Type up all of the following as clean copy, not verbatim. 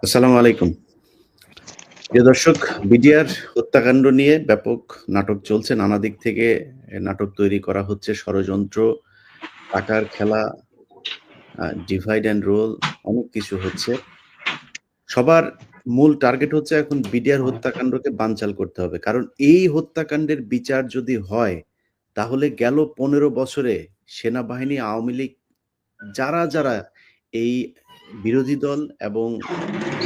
আসসালামু আলাইকুম। প্রিয় দর্শক, বিডিআর হত্যাকাণ্ড নিয়ে ব্যাপক নাটক চলছে। নানা দিক থেকে নাটক তৈরি করা হচ্ছে। ষড়যন্ত্র, টাকার খেলা, ডিভাইড অ্যান্ড রুল অনেক কিছু হচ্ছে। সবার মূল টার্গেট হচ্ছে এখন বিডিআর হত্যাকাণ্ডকে বানচাল করতে হবে। কারণ এই হত্যাকাণ্ডের বিচার যদি হয়, তাহলে গেল ১৫ বছরে সেনাবাহিনী, আওয়ামী লীগ যারা এই বিরোধী দল এবং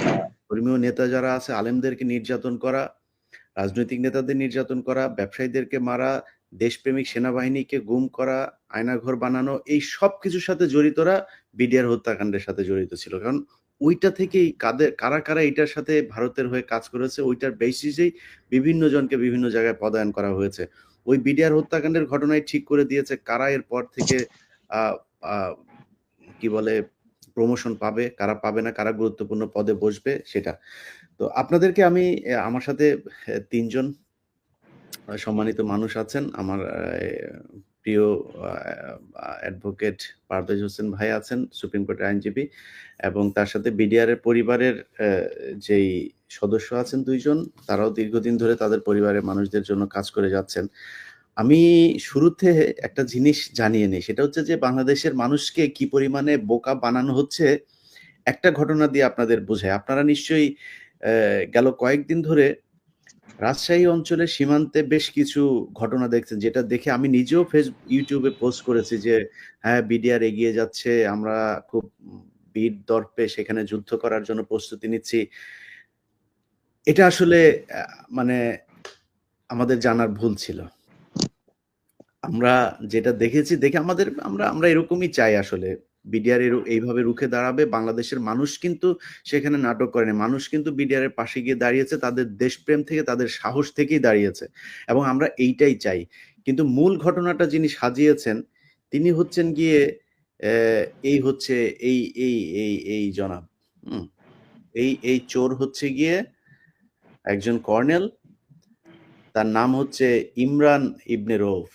আ ধর্মীয় নেতা যারা আছে আলেমদেরকে নির্যাতন করা, রাজনৈতিক নেতাদের নির্যাতন করা, ব্যবসায়ীদেরকে মারা, দেশপ্রেমিক সেনাবাহিনীকে গুম করা, আয়নাঘর বানানো এই সবকিছুর সাথে জড়িতরা বিডিআর হত্যাকাণ্ডের সাথে জড়িত ছিল। কারণ ওইটা থেকেই কারা এইটার সাথে ভারতের হয়ে কাজ করেছে ওইটার বেসিসেই বিভিন্ন জনকে বিভিন্ন জায়গায় পদায়ন করা হয়েছে। ওই বিডিআর হত্যাকাণ্ডের ঘটনাই ঠিক করে দিয়েছে কারা এরপর থেকে আ আ কি বলে প্রমোশন পাবে, কারা পাবে না, কারা গুরুত্বপূর্ণ পদে বসবে সেটা। তো আপনাদেরকে আমি আমার সাথে ৩ জন সম্মানিত মানুষ আছেন। আমার প্রিয় আ অ্যাডভোকেট পারভেজ হোসেন ভাই আছেন, সুপ্রিম কোর্টের আইনজীবী এবং তার সাথে বিডিআর এর পরিবারের যেই সদস্য আছেন ২ জন, তারাও দীর্ঘদিন ধরে তাদের পরিবারের মানুষদের জন্য কাজ করে যাচ্ছেন। আমি শুরুতে একটা জিনিস জানিয়ে নেই। সেটা হচ্ছে যে বাংলাদেশের মানুষকে কি পরিমাণে বোকা বানানো হচ্ছে, একটা ঘটনা দিয়ে আপনাদের বুঝাই। আপনারা নিশ্চয়ই গেল কয়েকদিন ধরে রাজশাহী অঞ্চলের সীমান্তে বেশ কিছু ঘটনা দেখছেন, যেটা দেখে আমি নিজেও YouTube এ পোস্ট করেছি যে, হ্যাঁ, বিডিআর এগিয়ে যাচ্ছে। আমরা খুব বীর দর্পে সেখানে যুদ্ধ করার জন্য প্রস্তুতি নিচ্ছি। এটা আসলে আ মানে আমাদের জানার ভুল ছিল। আমরা যেটা দেখেছি দেখে আমরা এরকমই চাই আসলে। বিডিআর এইভাবে রুখে দাঁড়াবে। বাংলাদেশের মানুষ কিন্তু সেখানে নাটক করেনি। মানুষ কিন্তু বিডিআর এর পাশে গিয়ে দাঁড়িয়েছে। তাদের দেশপ্রেম থেকে, তাদের সাহস থেকেই দাঁড়িয়েছে। এবং আমরা এইটাই চাই। কিন্তু মূল ঘটনাটা যিনি সাজিয়েছেন, তিনি হচ্ছেন গিয়ে অ্যা এই হচ্ছে এই এই এই এই জনাব। হুম? এই চোর হচ্ছে গিয়ে একজন কর্নেল। তার নাম হচ্ছে ইমরান ইবনে রউফ।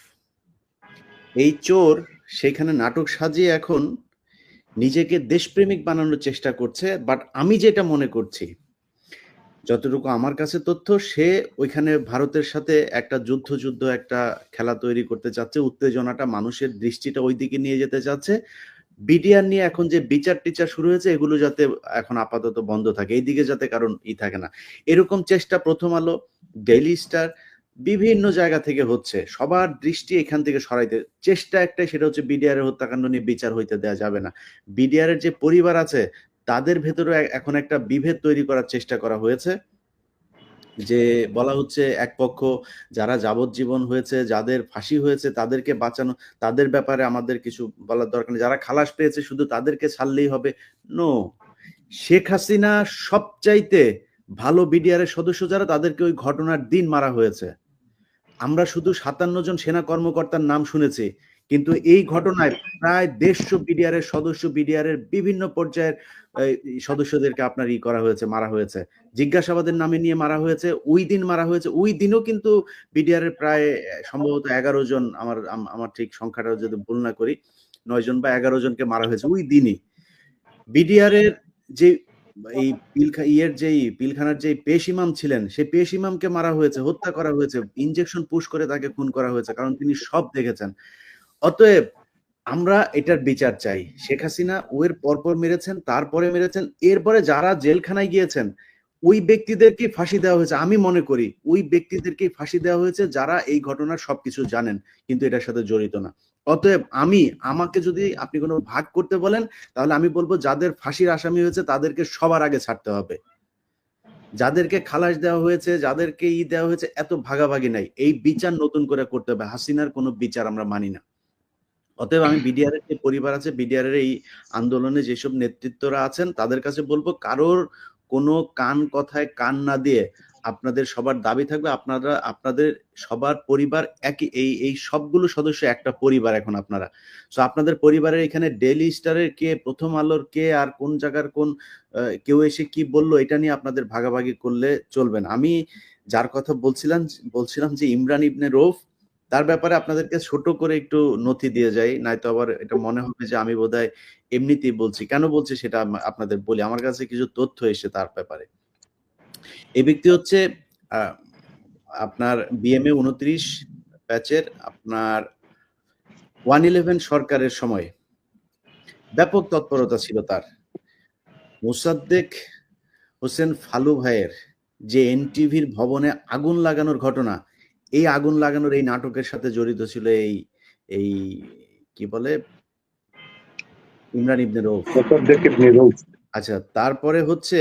এই চোর সেখানে নাটক সাজিয়ে এখন নিজেকে দেশপ্রেমিক বানানোর চেষ্টা করছে। বাট আমি যেটা মনে করছি, যতটুকু আমার কাছে তথ্য, সে ওইখানে ভারতের সাথে একটা যুদ্ধ একটা খেলা তৈরি করতে চাচ্ছে। উত্তেজনাটা মানুষের দৃষ্টিটা ঐদিকে নিয়ে যেতে চাচ্ছে। বিডিআর নিয়ে এখন যে বিচার-টিচার শুরু হয়েছে এগুলো যাতে এখন আপাতত বন্ধ থাকে। এইদিকে যাতে কারণ থাকে না। এরকম চেষ্টা 'প্রথম আলো', 'ডেইলি স্টার' বিভিন্ন জায়গা থেকে হচ্ছে। সবার দৃষ্টি এখান থেকে সরাইতে চেষ্টা একটাই, সেটা হচ্ছে বিডিআর এর হত্যাকাণ্ড নিয়ে বিচার হইতে দেয়া যাবে না। বিডিআর এর যে পরিবার আছে তাদের ভেতরেও এখন একটা বিভেদ তৈরি করার চেষ্টা করা হয়েছে। যে বলা হচ্ছে এক পক্ষ যারা যাবজ্জীবন হয়েছে, যাদের ফাঁসি হয়েছে তাদেরকে বাঁচানো, তাদের ব্যাপারে আমাদের কিছু বলার দরকার নেই। যারা খালাস পেয়েছে শুধু তাদেরকে ছাড়লেই হবে। নো। শেখ হাসিনা সবচাইতে ভালো বিডিআর এর সদস্য যারা তাদেরকে ওই ঘটনার দিন মারা হয়েছে। আমরা শুধু ৫৭ জন সেনা কর্মকর্তার নাম শুনেছি। কিন্তু এই ঘটনায় প্রায় ১৫০ বিডিআর এর সদস্য, বিডিআর এর বিভিন্ন পর্যায়ের সদস্যদেরকে আপনার করা হয়েছে, মারা হয়েছে। জিজ্ঞাসাবাদের নামে নিয়ে মারা হয়েছে, ওই দিন মারা হয়েছে। ওই দিনও কিন্তু বিডিআর এর প্রায় সম্ভবত ১১ জন, আমার ঠিক সংখ্যাটা যদি ভুল না করি, ৯ জন বা ১১ জনকে মারা হয়েছে ওই দিনই। বিডিআর এর যে এই পিলখানার যেই পেশ ইমাম ছিলেন, সেই পেশ ইমামকে মারা হয়েছে, হত্যা করা হয়েছে। ইনজেকশন পুশ করে তাকে খুন করা হয়েছে। কারণ তিনি সব দেখেছেন। অতএব আমরা এটার বিচার চাই। শেখ হাসিনা এর পরপর মেরেছেন, তারপরে মেরেছেন। এরপরে যারা জেলখানায় গিয়েছেন, ওই ব্যক্তিদেরকেই ফাঁসি দেওয়া হয়েছে। আমি মনে করি ওই ব্যক্তিদেরকেই ফাঁসি দেওয়া হয়েছে যারা এই ঘটনার সবকিছু জানেন, কিন্তু এটার সাথে জড়িত না। অতএব আমাকে যদি আপনি কোন ভাগ করতে বলেন, তাহলে আমি বলব যাদের ফাঁসির আসামি হয়েছে তাদেরকে সবার আগে ছাড়তে হবে। যাদেরকে খালাস দেওয়া হয়েছে, যাদেরকে দেওয়া হয়েছে, এত ভাগাভাগি নাই। এই বিচার নতুন করে করতে হবে। হাসিনার কোন বিচার আমরা মানি না। অতএব আমি বিডিআর এর যে পরিবার আছে, বিডিআর এর এই আন্দোলনে যেসব নেতৃত্বরা আছেন তাদের কাছে বলব, কারোর কোনো কথায় কান না দিয়ে আপনাদের সবার দাবি থাকবে আপনাদের সবার পরিবার একই, এই সবগুলো সদস্য একটা পরিবার এখন আপনারা। সো আপনাদের পরিবারের এখানে ডেইলি স্টারের কে, প্রথম আলোর কে, আর কোন জায়গার কোন কেউ এসে কি বলল এটা নিয়ে আপনাদের ভাগাভাগি করলে চলবে না। আমি যার কথা বলছিলাম যে ইমরান ইবনে রউফ, তার ব্যাপারে আপনাদেরকে ছোট করে একটু নথি দিয়ে যাই, নয়তো আবার এটা মনে হবে যে আমি বোধহয় এমনিতেই বলছি। কেন বলছি সেটা আপনাদের বলি। আমার কাছে কিছু তথ্য এসেছে তার ব্যাপারে। এই ব্যক্তি হচ্ছে আপনার বিএমএ ২৯ ব্যাচের আপনার 111 সরকারের সময় ব্যাপক তৎপরতা ছিল তার। মোসাদ্দেক হোসেন ফালু ভাইয়ের যে এনটিভির ভবনে আগুন লাগানোর ঘটনা, এই আগুন লাগানোর এই নাটকের সাথে জড়িত ছিল এই কি বলে ইমরান ইবনে রউফ। আচ্ছা, তারপরে হচ্ছে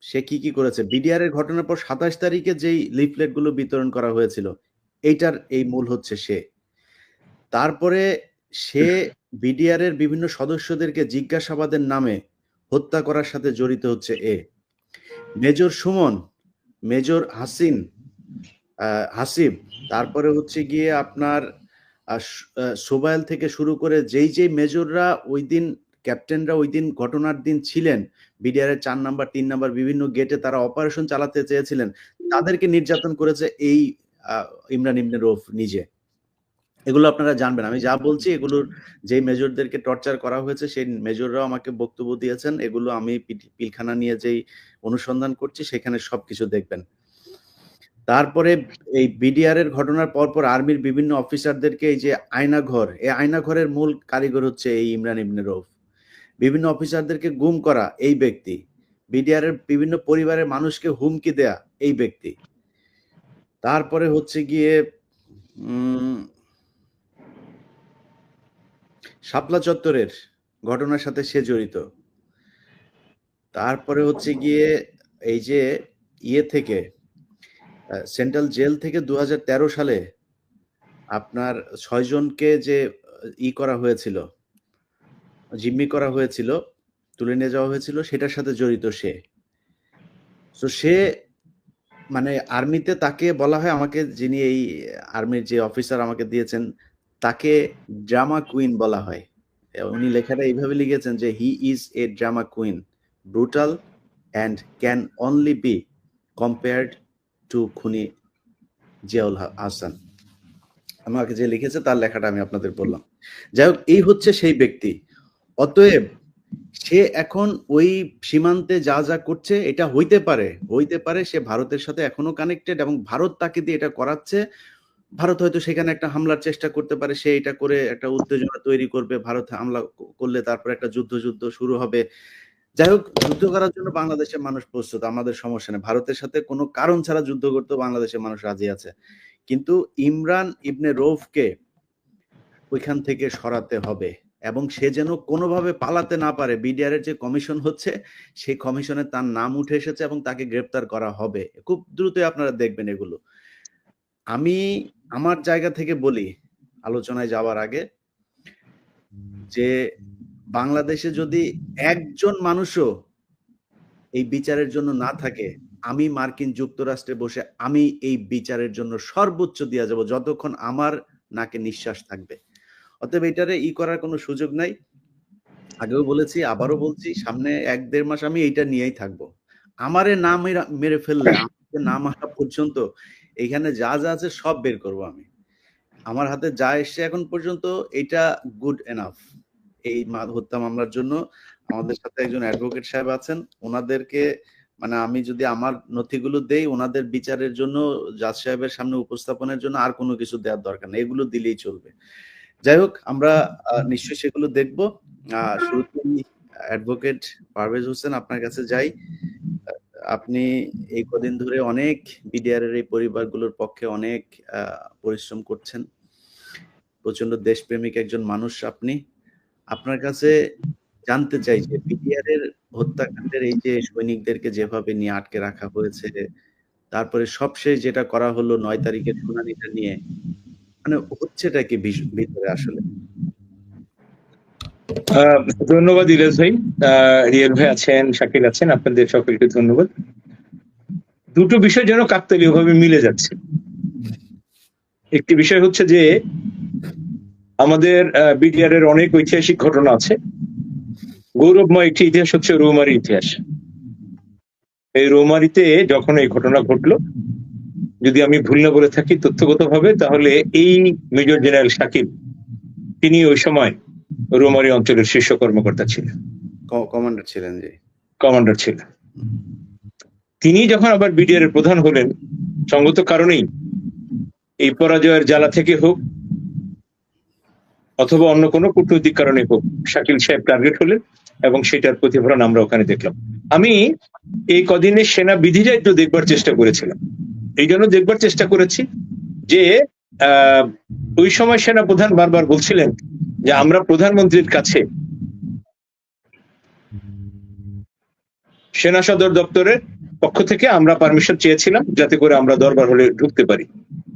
সে কি করেছে, বিডিআর এর ঘটনার পর ২৭ তারিখে যেই লিফলেট গুলো বিতরণ করা হয়েছিল, এইটার এই মূল হচ্ছে সে। তারপরে সে বিডিআর এর বিভিন্ন সদস্যদেরকে জিজ্ঞাসাবাদের নামে হত্যা করার সাথে জড়িত হচ্ছে এ। মেজর সুমন, মেজর হাসিব, তারপরে হচ্ছে গিয়ে আপনার সোবাইল থেকে শুরু করে যেই মেজররা ওই দিন, ক্যাপ্টেনরা ওই দিন ঘটনার দিন ছিলেন, বিডিআর এর ৪ নাম্বার ৩ নাম্বার বিভিন্ন গেটে তারা অপারেশন চালাতে চেয়েছিলেন, তাদেরকে নির্যাতন করেছে এই ইমরান ইবনে রউফ নিজে। এগুলো আপনারা জানবেন। আমি যা বলছি এগুলোর যে মেজরদেরকে টর্চার করা হয়েছে সেই মেজররাও আমাকে বক্তব্য দিয়েছেন। এগুলো আমি পিলখানা নিয়ে যেই অনুসন্ধান করছি সেখানে সবকিছু দেখবেন। তারপরে এই বিডিআর এর ঘটনার পরপর আর্মির বিভিন্ন অফিসারদেরকে এই যে আয়নাঘর, এই আয়নাঘরের মূল কারিগর হচ্ছে এই ইমরান ইবনে রউফ। বিভিন্ন অফিসারদেরকে গুম করা এই ব্যক্তি। বিডিআর এর বিভিন্ন পরিবারের মানুষকে হুমকি দেয়া এই ব্যক্তি। তারপরে হচ্ছে গিয়ে শাপলা চত্বরের ঘটনার সাথে সে জড়িত। তারপরে হচ্ছে গিয়ে এই যে থেকে সেন্ট্রাল জেল থেকে ২০১৩ সালে আপনার ৬ জনকে যে করা হয়েছিল, জিম্মি করা হয়েছিল, তুলে নিয়ে যাওয়া হয়েছিল, সেটার সাথে জড়িত সে। তো সে মানে আর্মিতে তাকে বলা হয়, আমাকে যিনি এই আর্মির যে অফিসার আমাকে দিয়েছেন তাকে ড্রামা কুইন বলা হয়। উনি লেখাটা এইভাবে লিখেছেন যে he is a drama queen, brutal and can only be compared two খুনি জিয়াউল হাসান। আমাকে যে লিখেছে তার লেখাটা আমি আপনাদের বললাম। যাই হোক, এই হচ্ছে সেই ব্যক্তি। অতএব সে এখন ওই সীমান্তে যা করছে এটা হইতে পারে সে ভারতের সাথে এখনো কানেক্টেড এবং ভারত তাকে দিয়ে এটা করাচ্ছে। ভারত হয়তো সেখানে একটা হামলার চেষ্টা করতে পারে, সে এটা করে একটা উত্তেজনা তৈরি করবে, ভারত হামলা করলে তারপর একটা যুদ্ধ শুরু হবে। যাই হোক, যুদ্ধ করার জন্য বাংলাদেশের মানুষ প্রস্তুত, আমাদের সমস্যা নেই। ভারতের সাথে কোনো কারণ ছাড়া যুদ্ধ করতে বাংলাদেশের মানুষ রাজি আছে। কিন্তু ইমরান ইবনে রউফকে ওইখান থেকে সরাতে হবে এবং সে যেন কোনোভাবে পালাতে না পারে। বিডিআর এর যে কমিশন হচ্ছে সেই কমিশনে তার নাম উঠে এসেছে এবং তাকে গ্রেপ্তার করা হবে। খুব দ্রুত আপনারা দেখবেন এগুলো। আমি আমার জায়গা থেকে বলি আলোচনায় যাওয়ার আগে যে বাংলাদেশে যদি একজন মানুষও এই বিচারের জন্য না থাকে, আমি মার্কিন যুক্তরাষ্ট্রে বসে আমি এই বিচারের জন্য সর্বোচ্চ দিয়ে যাব যতক্ষণ আমার নাকে নিঃশ্বাস থাকবে। অতএব এটারে করার কোনো সুযোগ নাই। আগেও বলেছি, আবারও বলছি, সামনে ১-১.৫ মাস আমি এইটা নিয়েই থাকবো। আমারে না মেরে ফেললে, আমাকে না মারা পর্যন্ত এখানে যা আছে সব বের করবো আমি। আমার হাতে যা এসছে এখন পর্যন্ত এটা গুড এনাফ। এই হত্যা মামলার জন্য আমাদের সাথে একজন অ্যাডভোকেট সাহেব আছেন, ওনাদেরকে মানে আমি যদি আমার নথিগুলো দেই, ওনাদের বিচারের জন্য জাজ সাহেবের সামনে উপস্থাপনের জন্য আর কোনো কিছু দেওয়ার দরকার নেই, এগুলো দিলেই চলবে। যাই হোক, আমরা নিশ্চয়ই সেগুলো দেখবো। শুরুতেই অ্যাডভোকেট পারভেজ হোসেন আপনার কাছে যাই। আপনি এই কদিন ধরে অনেক বিডিআর এর এই পরিবারগুলোর পক্ষে অনেক পরিশ্রম করছেন। প্রচন্ড দেশপ্রেমিক একজন মানুষ আপনি। আপনার কাছে জানতে চাই যে বিডিআর এর হত্যাকাণ্ডের এই যে সৈনিকদেরকে যেভাবে নিয়ে আটকে রাখা হয়েছে, তারপরে সবশেষ যেটা করা হলো ৯ তারিখের শুনানিটা নিয়ে, মানে হচ্ছেটা কি ভিতরে আসলে? ধন্যবাদ ইলিয়াস ভাই, রিয়েল ভাই আছেন, শাকিল আছেন, আপনাদের সকলকে ধন্যবাদ। দুটো বিষয় যেন কাকতালীয় ভাবে মিলে যাচ্ছে। একটি বিষয় হচ্ছে যে আমাদের বিডিআর এর অনেক ঐতিহাসিক ঘটনা আছে। গৌরবময় একটি ইতিহাস হচ্ছে রৌমারী ইতিহাস। এই রৌমারীতে যখন এই ঘটনা ঘটলো যদি আমি ভুল না বলে থাকি তথ্যগতভাবে, তাহলে এই মেজর জেনারেল শাকিব তিনি ওই সময় রৌমারী অঞ্চলের শীর্ষ কর্মকর্তা ছিলেন, কমান্ডার ছিলেন, যে কমান্ডার ছিলেন। তিনি যখন আবার বিডিআর এর প্রধান হলেন, সঙ্গত কারণেই এই পরাজয়ের জ্বালা থেকে হোক অথবা অন্য কোনো কূটনৈতিক কারণে হোক, শাকিল সাহেব টার্গেট হলেন এবং সেটার প্রতিফলন আমরা ওখানে দেখলাম। আমি এই কদিনে সেনা বিধিটা একটু দেখবার চেষ্টা করেছিলাম। এই জন্য দেখবার চেষ্টা করেছি যে ওই সময় সেনা প্রধান বারবার বলছিলেন যে আমরা প্রধানমন্ত্রীর কাছে সেনা সদর দপ্তরের পক্ষ থেকে আমরা পারমিশন চেয়েছিলাম যাতে করে আমরা দরবার হলে ঢুকতে পারি,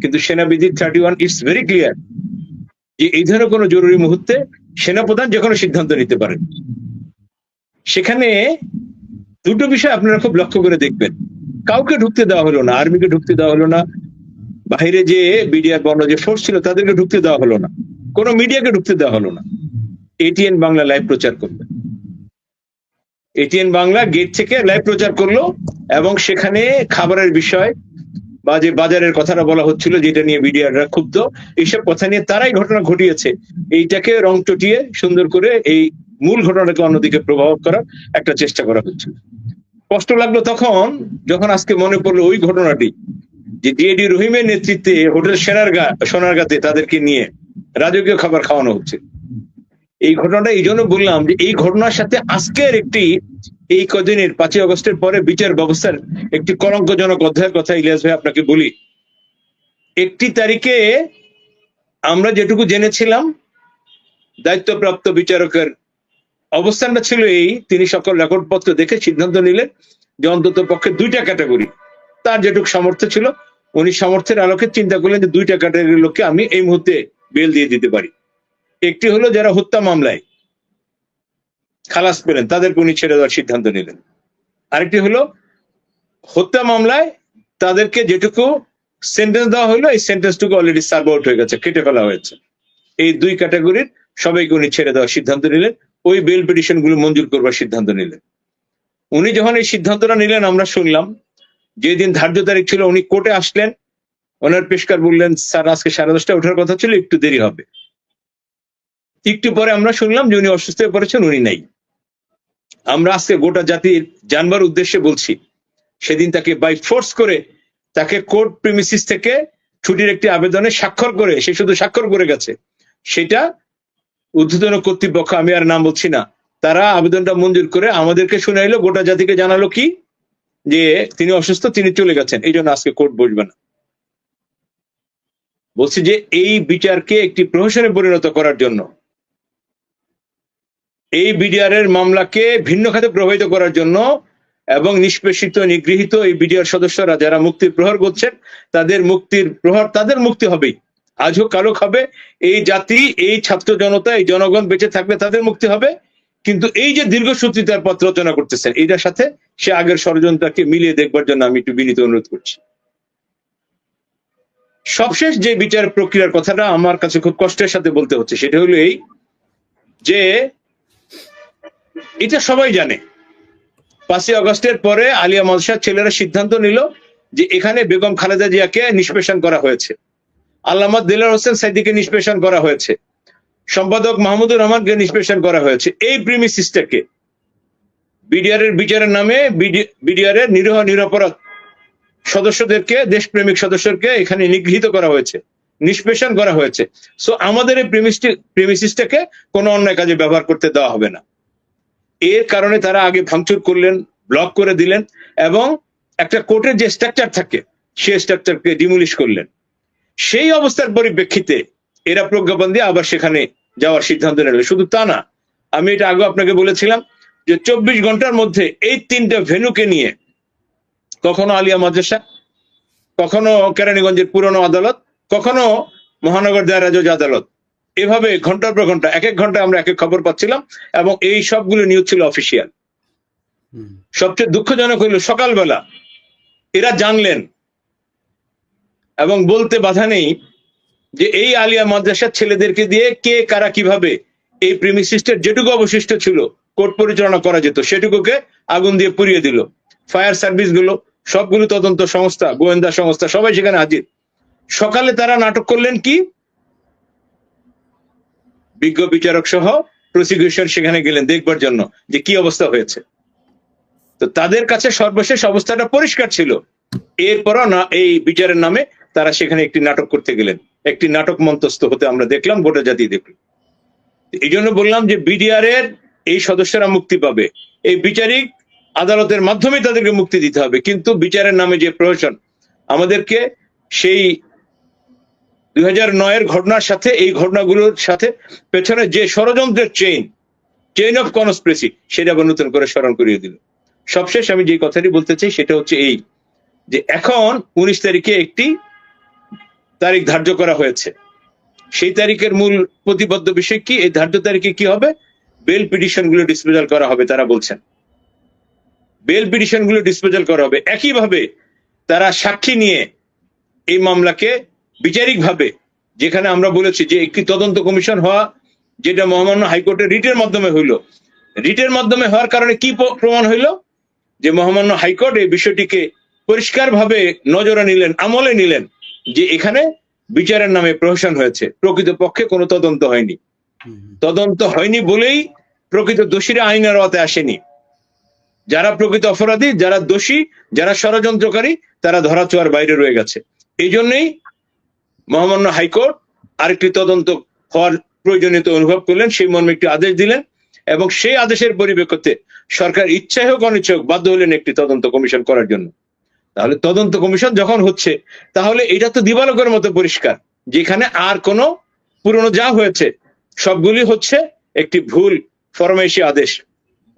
কিন্তু সেনাবিধি 31 ইটস ভেরি ক্লিয়ার যে এই ধরনের কোনো জরুরি মুহূর্তে সেনাপ্রধান যে কোনো সিদ্ধান্ত নিতে পারেন। সেখানে দুটো বিষয় আপনারা খুব লক্ষ্য করে দেখবেন। কাউকে ঢুকতে দেওয়া হলো না, আর্মিকে ঢুকতে দেওয়া হলো না, বাইরে যে বিডিআর বর্ণ যে ফোর্স ছিল তাদেরকে ঢুকতে দেওয়া হলো না, কোনো মিডিয়াকে ঢুকতে দেওয়া হলো না। এটিএন বাংলা লাইভ প্রচার করবে, এটিএন বাংলা গেট থেকে লাইভ প্রচার করলো এবং সেখানে খাবারের বিষয় বা যে বাজারের কথাটা বলা হচ্ছিল যেটা নিয়ে বিডিআররা ক্ষুব্ধ, এইসব কথা নিয়ে তারাই ঘটনা ঘটিয়েছে, এইটাকে রং চটিয়ে সুন্দর করে এই মূল ঘটনাটাকে অন্যদিকে প্রভাব করার একটা চেষ্টা করা হচ্ছে। কষ্ট লাগলো তখন যখন আজকে মনে পড়লো ওই ঘটনাটি, যে ডিএডি রহিমের নেতৃত্বে হোটেল সোনারগাঁতে তাদেরকে নিয়ে রাজকীয় খাবার খাওয়ানো হচ্ছে। এই ঘটনাটা এই জন্য বললাম যে এই ঘটনার সাথে আজকের একটি এই কদিনের 5ই আগস্টের পরে বিচার ব্যবস্থার একটি কলঙ্কজনক অধ্যায়ের কথা ইলিয়াস ভাই আপনাকে বলি। 1 তারিখে আমরা যেটুকু জেনেছিলাম দায়িত্বপ্রাপ্ত বিচারকের অবস্থানটা ছিল এই, তিনি সকল রেকর্ডপত্র দেখে সিদ্ধান্ত নিলেন যে অন্তত পক্ষে 2টা ক্যাটাগরি, তার যেটুকু সামর্থ্য ছিল উনি সামর্থ্যের আলোকে চিন্তা করলেন যে 2টা ক্যাটাগরির লোককে আমি এই মুহূর্তে বেল দিয়ে দিতে পারি। একটি হলো যারা হত্যা মামলায় খালাস পেলেন তাদেরকে উনি ছেড়ে দেওয়ার সিদ্ধান্ত নিলেন, আরেকটি হলো হত্যা মামলায় তাদেরকে যেটুকু সেন্টেন্স দেওয়া হলো এই সেন্টেন্সটুকু অলরেডি সার্ভ আউট হয়ে গেছে, কেটে ফেলা হয়েছে। এই 2 ক্যাটাগরির সবাইকে উনি ছেড়ে দেওয়ার সিদ্ধান্ত নিলেন, ওই বেল পিটিশন গুলো মঞ্জুর করবার সিদ্ধান্ত নিলেন। উনি যখন এই সিদ্ধান্তটা নিলেন আমরা শুনলাম যেদিন ধার্য তারিখ ছিল উনি কোর্টে আসলেন, ওনার পেশকার বললেন স্যার আজকে 10:30টায় ওঠার কথা ছিল, একটু দেরি হবে। একটু পরে আমরা শুনলাম যে উনি অসুস্থ হয়ে পড়েছেন, উনি নাই। আমরা আজকে গোটা জাতির জানবার উদ্দেশ্যে বলছি, সেদিন তাকে বাই ফোর্স করে তাকে কোর্ট প্রিমিসিস থেকে ছুটির একটি আবেদনে স্বাক্ষর করে, সে শুধু স্বাক্ষর করে গেছে, সেটা ঊর্ধ্বতন কর্তৃপক্ষ, আমি আর নাম বলছি না, তারা আবেদনটা মঞ্জুর করে আমাদেরকে শুনাইলো, গোটা জাতিকে জানালো কি যে তিনি অসুস্থ, তিনি চলে গেছেন, এই জন্য আজকে কোর্ট বসবে না। বলছি যে এই বিচারকে একটি প্রহসনে পরিণত করার জন্য, এই বিডিআর এর মামলাকে ভিন্ন খাতে প্রভাবিত করার জন্য এবং নিষ্পেষিত নিগৃহীত এই বিডিআর সদস্যরা যারা মুক্তির প্রহর করছেন তাদের মুক্তির প্রহর, তাদের মুক্তি হবেই, আজ হোক কালো খাবে, এই জাতি, এই ছাত্র জনতা, এই জনগণ বেঁচে থাকবে, তাদের মুক্তি হবে। কিন্তু এই যে দীর্ঘসূত্রিতার পথ রচনা করতেছেন, এইটার সাথে সে আগের ষড়যন্ত্রকে মিলিয়ে দেখবার জন্য আমি একটু বিনীত অনুরোধ করছি। সবশেষ যে বিচার প্রক্রিয়ার কথাটা আমার কাছে খুব কষ্টের সাথে বলতে হচ্ছে, সেটা হলো এই যে এটা সবাই জানে 5ই আগস্টের পরে আলিয়া মাদ্রাসার ছেলেরা সিদ্ধান্ত নিল যে এখানে বেগম খালেদা জিয়াকে নিষ্পেষণ করা হয়েছে, আল্লামা দেলোয়ার হোসেন সাইদিকে নিষ্পেষণ করা হয়েছে, সম্পাদক মাহমুদুর রহমানকে নিষ্পেষণ করা হয়েছে। এই প্রিমিসিসটাকে বিডিআর এর বিচারের নামে বিডিআর এর নিরীহ নিরপরাধ সদস্যদেরকে, দেশপ্রেমিক সদস্যকে এখানে নিগৃহীত করা হয়েছে, নিষ্পেষণ করা হয়েছে। সো আমাদের এই প্রিমিসিসটাকে কোনো অন্যায় কাজে ব্যবহার করতে দেওয়া হবে না। এর কারণে তারা আগে ভাঙচুর করলেন, ব্লক করে দিলেন এবং একটা কোর্টের যে স্ট্রাকচার থাকে সেই স্ট্রাকচারকে ডিমোলিশ করলেন। সেই অবস্থার পরিপ্রেক্ষিতে এরা প্রজ্ঞাপন দিয়ে আবার সেখানে যাওয়ার সিদ্ধান্ত নিল। শুধু তা না, আমি এটা আগে আপনাকে বলেছিলাম যে 24 ঘন্টার মধ্যে এই 3টা ভেন্যুকে নিয়ে, কখনো আলিয়া মাদ্রাসা, কখনো কেরানীগঞ্জের পুরনো আদালত, কখনো মহানগর দায়রা জজ আদালত, এভাবে ঘন্টার পর ঘন্টা, এক এক ঘন্টায় আমরা এক এক খবর পাচ্ছিলাম এবং এই সবগুলো নিউজ ছিল অফিসিয়াল। সবচেয়ে দুঃখজনক হইল সকালবেলা এরা জানলেন এবং বলতে বাধা নেই যে এই আলিয়া মাদ্রাসার ছেলেদেরকে দিয়ে কে কারা কিভাবে এই প্রিমিসিসের যেটুকু অবশিষ্ট ছিল কোর্ট পরিচালনা করা যেত সেটুকুকে আগুন দিয়ে পুড়িয়ে দিল। ফায়ার সার্ভিস গুলো, সবগুলো তদন্ত সংস্থা, গোয়েন্দা সংস্থা সবাই সেখানে হাজির। সকালে তারা নাটক করলেন কি, বিজ্ঞ বিচারক সহ প্রসিকিউশন সেখানে গেলেন দেখবার জন্য যে কি অবস্থা হয়েছে। তো তাদের কাছে সর্বশেষ অবস্থাটা পরিষ্কার ছিল। এরপরও না এই বিচারের নামে তারা সেখানে একটি নাটক করতে গেলেন, একটি নাটক মঞ্চস্থ হতে আমরা দেখলাম, গোটা জাতি দেখল। এই জন্য বললাম যে বিডিআর এর এই সদস্যরা মুক্তি পাবে, এই বিচারিক আদালতের মাধ্যমে তাদেরকে মুক্তি দিতে হবে। কিন্তু বিচারের নামে যে প্রহসন, আমাদেরকে সেই 2009-এর ঘটনার সাথে এই ঘটনাগুলোর সাথে পেছনে যে ষড়যন্ত্রের চেইন অফ কনস্পিরেসি, সেটা আবার নতুন করে স্মরণ করিয়ে দিল। সবশেষ আমি যে কথাটি বলতে চাই সেটা হচ্ছে এই, যে এখন 19 তারিখে একটি তারিখ ধার্য করা হয়েছে। সেই তারিখের মূল প্রতিবদ্ধ বিষয় কি, এই ধার্য তারিখে কি হবে, বেল পিটিশন গুলো ডিসপোজাল করা হবে। তারা বলছেন বেল পিটিশন গুলো ডিসপোজাল করা হবে। একইভাবে তারা সাক্ষী নিয়ে এই মামলাকে বিচারিকভাবে, যেখানে আমরা বলেছি যে একটি তদন্ত কমিশন হওয়া, যেটা মহামান্য হাইকোর্টের রিটের মাধ্যমে হইলো, রিটের মাধ্যমে হওয়ার কারণে কি প্রমাণ হইলো, যে মহামান্য হাইকোর্ট এই বিষয়টিকে পরিষ্কারভাবে নজরে নিলেন, আমলে নিলেন, যে এখানে বিচারের নামে প্রহসন হয়েছে, প্রকৃতপক্ষে কোনো তদন্ত হয়নি। তদন্ত হয়নি বলেই প্রকৃত দোষীরা আইনের আওতায় আসেনি। যারা প্রকৃত অপরাধী, যারা দোষী, যারা ষড়যন্ত্রকারী, তারা ধরাছোঁয়ার বাইরে রয়ে গেছে। এই জন্যই মহামান্য হাইকোর্ট আরেকটি তদন্ত হওয়ার প্রয়োজনীয়তা অনুভব করলেন, সেই মর্মে একটি আদেশ দিলেন, এবং সেই আদেশের পরিপ্রেক্ষিতে সরকার ইচ্ছায় হোক অনিচ্ছায় হোক বাধ্য হলেন একটি তদন্ত কমিশন করার জন্য। তাহলে তদন্ত কমিশন যখন হচ্ছে, তাহলে এটা তো দিবালোকের মতো পরিষ্কার, যেখানে আর কোনো পুরনো যা হয়েছে সবগুলি হচ্ছে একটি ভুল ফরমাইশি আদেশ,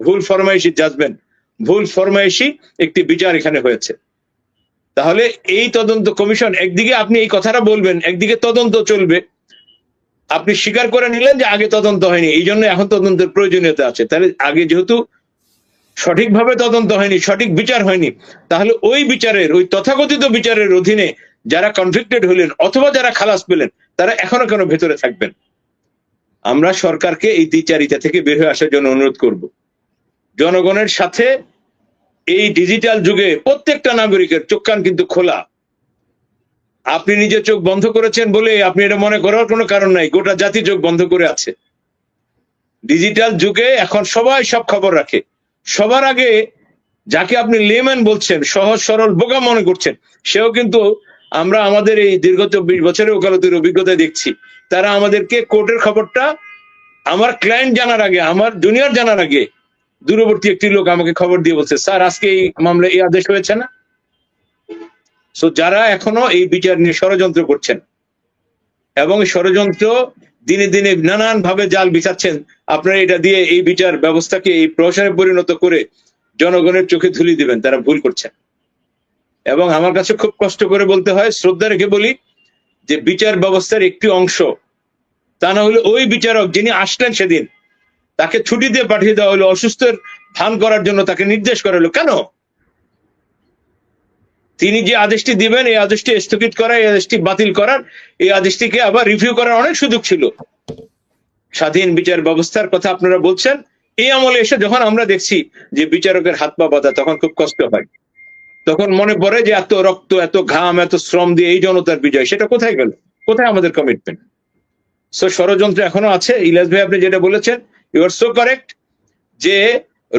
ভুল ফরমাইশি জাজমেন্ট, ভুল ফরমাইশি একটি বিচার এখানে হয়েছে। তাহলে এই তদন্ত কমিশন, একদিকে আপনি এই কথাটা বলবেন, একদিকে তদন্ত চলবে, আপনি স্বীকার করে নিলেন যে আগে তদন্ত হয়নি, এই জন্য এখন তদন্তের প্রয়োজনীয়তা আছে। তাহলে আগে যেহেতু সঠিকভাবে তদন্ত হয়নি, সঠিক বিচার হয়নি, তাহলে ওই বিচারের, ওই তথাকথিত বিচারের অধীনে যারা কনভিক্টেড হলেন অথবা যারা খালাস পেলেন, তারা এখনো কেন ভেতরে থাকবেন? আমরা সরকারকে এই দ্বিচারিতা থেকে বের হয়ে আসার জন্য অনুরোধ করব। জনগণের সাথে এই ডিজিটাল যুগে প্রত্যেকটা নাগরিকের চোখ কান কিন্তু খোলা। আপনি নিজে চোখ বন্ধ করেছেন বলে আপনি এটা মনে করার কোনো কারণ নাই, গোটা জাতি চোখ বন্ধ করে আছে। ডিজিটাল যুগে এখন সবাই সব খবর রাখে। সবার আগে যাকে আপনি লেম্যান বলছেন, সহজ সরল বোকা মনে করছেন, সেও কিন্তু আমরা আমাদের এই দীর্ঘ 24 বছরের ওকালতির অভিজ্ঞতায় দেখছি, তারা আমাদেরকে কোর্টের খবরটা আমার ক্লায়েন্ট জানার আগে, আমার জুনিয়র জানার আগে, দূরবর্তী একটি লোক আমাকে খবর দিয়ে বলছে, স্যার আজকে এই মামলায় এই আদেশ হয়েছে না। সো যারা এখনো এই বিচার নিয়ে ষড়যন্ত্র করছেন এবং ষড়যন্ত্র দিনে দিনে নানান ভাবে জাল বিছাচ্ছেন, আপনারা এটা দিয়ে এই বিচার ব্যবস্থাকে এই প্রহসনে পরিণত করে জনগণের চোখে ধুলি দিবেন, তারা ভুল করছেন। এবং আমার কাছে খুব কষ্ট করে বলতে হয়, শ্রদ্ধা রেখে বলি, যে বিচার ব্যবস্থার একটি অংশ, তা না হলে ওই বিচারক যিনি আসলেন সেদিন, তাকে ছুটি দিয়ে পাঠিয়ে দেওয়া হলো, অসুস্থের ভান করার জন্য তাকে নির্দেশ করা হলো। কেন? তিনি যে আদেশটি দিবেন, এই আদেশটি স্থগিত করা, এই আদেশটি বাতিল করার, এই আদেশটিকে আবার রিভিউ করার অনেক সুযোগ ছিল। স্বাধীন বিচার ব্যবস্থার কথা আপনারা বলছেন, এই আমলে এসে যখন আমরা দেখছি যে বিচারকের হাত পা বাঁধা, তখন খুব কষ্ট হয়। তখন মনে পড়ে যে এত রক্ত, এত ঘাম, এত শ্রম দিয়ে এই জনতার বিজয়, সেটা কোথায় গেল? কোথায় আমাদের কমিটমেন্ট? সো ষড়যন্ত্র এখনো আছে। ইলিয়াস ভাই আপনি যেটা বলেছেন, ইউ আর সো কারেক্ট, যে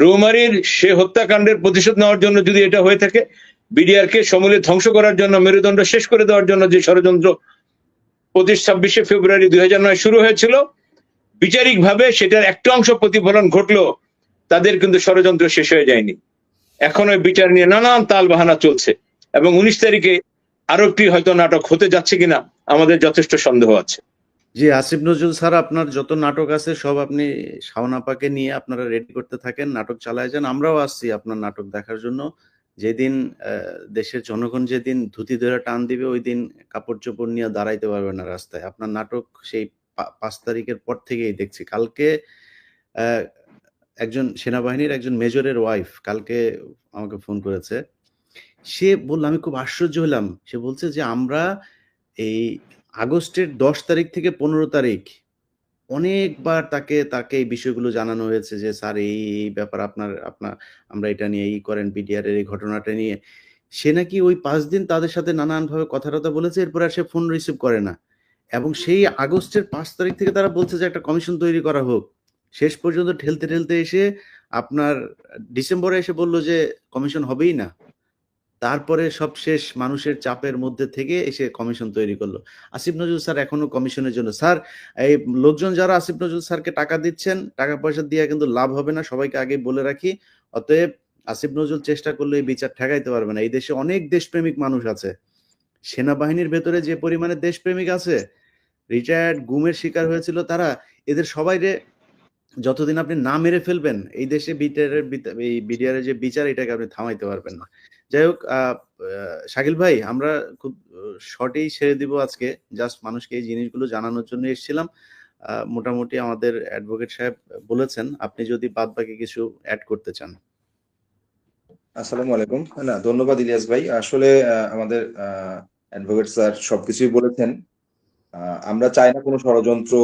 রৌমারীর সে হত্যাকাণ্ডের প্রতিশোধ নেওয়ার জন্য যদি এটা হয়ে থাকে, বিডিআর কে সমূলে ধ্বংস করার জন্য, মেরুদণ্ড শেষ করে দেওয়ার জন্য যে ষড়যন্ত্র 26শে ফেব্রুয়ারি 2009 শুরু হয়েছিল, বিচারিক ভাবে সেটার একটা অংশ প্রতিফলন ঘটলো, তাদের কিন্তু ষড়যন্ত্র শেষ হয়ে যায়নি। এখন ওই বিচার নিয়ে নানান তাল বাহানা চলছে, এবং 19 তারিখে আরো একটি হয়তো নাটক হতে যাচ্ছে কিনা আমাদের যথেষ্ট সন্দেহ আছে। জি, আসিফ নজরুল স্যার, আপনার যত নাটক আছে সব আপনি শাওন আপাকে নিয়ে আপনারা রেডি করতে থাকেন, নাটক চালায় যান। আমরাও আসছি আপনার নাটক দেখার জন্য। যেদিন দেশের জনগণ যেদিন ধুতি ধরে টান দিবে, ওই দিন কাপড় চোপড় নিয়ে দাঁড়াইতে পারবে না রাস্তায়। আপনার নাটক সেই 5 তারিখের পর থেকেই দেখছি। কালকে একজন সেনাবাহিনীর একজন মেজরের ওয়াইফ কালকে আমাকে ফোন করেছে। সে বলল, আমি খুব আশ্চর্য হলাম। সে বলছে যে আমরা এই আগস্টের 10 তারিখ থেকে 15 তারিখ অনেকবার তাকে এই বিষয়গুলো জানানো হয়েছে যে স্যার এই ব্যাপার আপনার আমরা এটা নিয়ে করেন, বিডিআর এর এই ঘটনাটা নিয়ে। সে নাকি ওই 5 দিন তাদের সাথে নানানভাবে কথা-টথা বলেছে, এরপরে আর সে ফোন রিসিভ করে না। এবং সেই আগস্টের ৫ তারিখ থেকে তারা বলছে যে একটা কমিশন তৈরি করা হোক। শেষ পর্যন্ত ঠেলতে, ঠেলতে এসে আপনার ডিসেম্বরে এসে বলল যে কমিশন হবেই না। তারপরে সবশেষ মানুষের চাপের মধ্যে থেকে এসে কমিশন তৈরি করলো। আসিফ নজরুল স্যার এখনো কমিশনের জন্য। স্যার, এই লোকজন যারা আসিফ নজরুল স্যারকে টাকা দিচ্ছেন, টাকা-পয়সা দিয়ে কিন্তু লাভ হবে না। সবাইকে আগেই বলে রাখি। অতএব আসিফ নজরুল চেষ্টা করলে এই বিচার ঠেকাইতে পারবে না। এই দেশে অনেক দেশপ্রেমিক মানুষ আছে। সেনাবাহিনীর ভেতরে যে পরিমাণে দেশপ্রেমিক আছে, রিটায়ার্ড গুমের শিকার হয়েছিল তারা, এদের সবাইরে যতদিন আপনি না মেরে ফেলবেন, এই দেশে বিডিআরের যে বিচার, এটাকে আপনি থামাইতে পারবেন না। যাই হোক, শাকিল ভাই, আমরা খুব শর্টেই ছেড়ে দিব আজকে। জাস্ট মানুষকে এই জিনিসগুলো জানানোর জন্য এসেছিলাম। মোটামুটি আমাদের অ্যাডভোকেট সাহেব বলেছেন, আপনি যদি বাদবাকি কিছু অ্যাড করতে চান। আসসালামু আলাইকুম। না, ধন্যবাদ ইলিয়াস ভাই। আসলে আমাদের অ্যাডভোকেট স্যার সবকিছুই বলেছেন। আমরা চাই না কোনো ষড়যন্ত্র